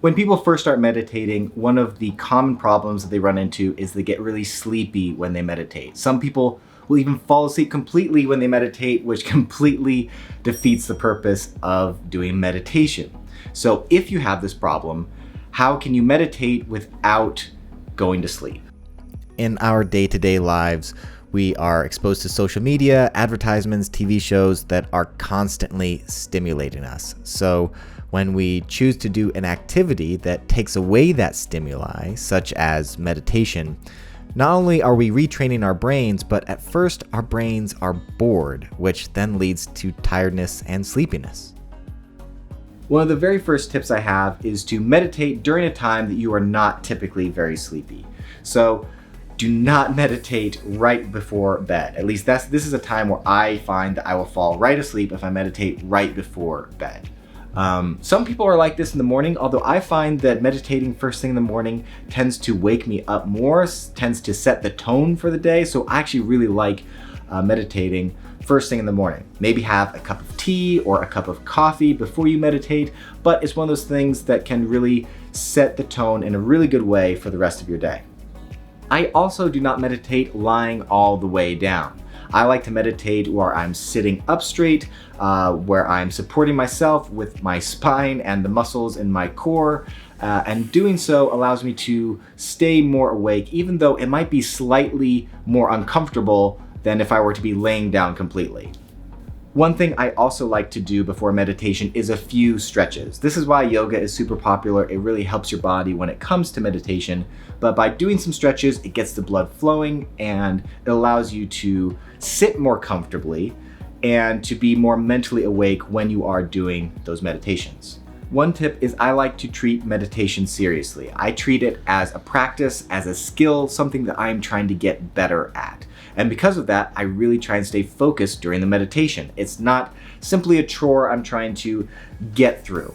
When people first start meditating, one of the common problems that they run into is they get really sleepy when they meditate. Some people will even fall asleep completely when they meditate, which completely defeats the purpose of doing meditation. So if you have this problem, how can you meditate without going to sleep? In our day-to-day lives, we are exposed to social media, advertisements, TV shows that are constantly stimulating us. So when we choose to do an activity that takes away that stimuli, such as meditation, not only are we retraining our brains, but at first our brains are bored, which then leads to tiredness and sleepiness. One of the very first tips I have is to meditate during a time that you are not typically very sleepy. So do not meditate right before bed. At least this is a time where I find that I will fall right asleep if I meditate right before bed. Some people are like this in the morning, although I find that meditating first thing in the morning tends to wake me up more, tends to set the tone for the day. So I actually really like meditating first thing in the morning. Maybe have a cup of tea or a cup of coffee before you meditate, but it's one of those things that can really set the tone in a really good way for the rest of your day. I also do not meditate lying all the way down. I like to meditate where I'm sitting up straight, where I'm supporting myself with my spine and the muscles in my core, and doing so allows me to stay more awake, even though it might be slightly more uncomfortable than if I were to be laying down completely. One thing I also like to do before meditation is a few stretches. This is why yoga is super popular. It really helps your body when it comes to meditation. But by doing some stretches, it gets the blood flowing and it allows you to sit more comfortably and to be more mentally awake when you are doing those meditations. One tip is I like to treat meditation seriously. I treat it as a practice, as a skill, something that I'm trying to get better at. And because of that, I really try and stay focused during the meditation. It's not simply a chore I'm trying to get through.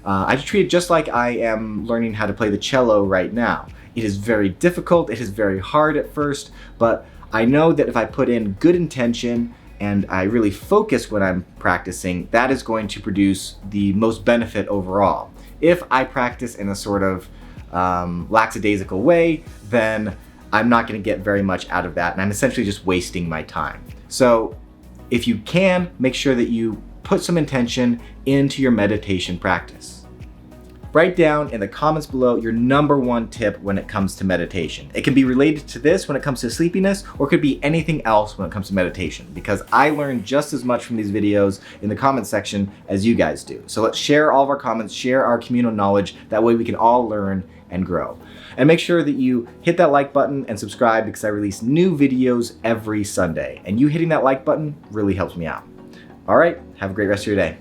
I treat it just like I am learning how to play the cello right now. It is very difficult, it is very hard at first, but I know that if I put in good intention and I really focus when I'm practicing, that is going to produce the most benefit overall. If I practice in a sort of lackadaisical way, then I'm not going to get very much out of that, and I'm essentially just wasting my time. So if you can, make sure that you put some intention into your meditation practice. Write down in the comments below your number one tip when it comes to meditation. It can be related to this when it comes to sleepiness, or it could be anything else when it comes to meditation, because I learn just as much from these videos in the comment section as you guys do. So let's share all of our comments, share our communal knowledge. That way we can all learn and grow. And make sure that you hit that like button and subscribe, because I release new videos every Sunday. And you hitting that like button really helps me out. All right, have a great rest of your day.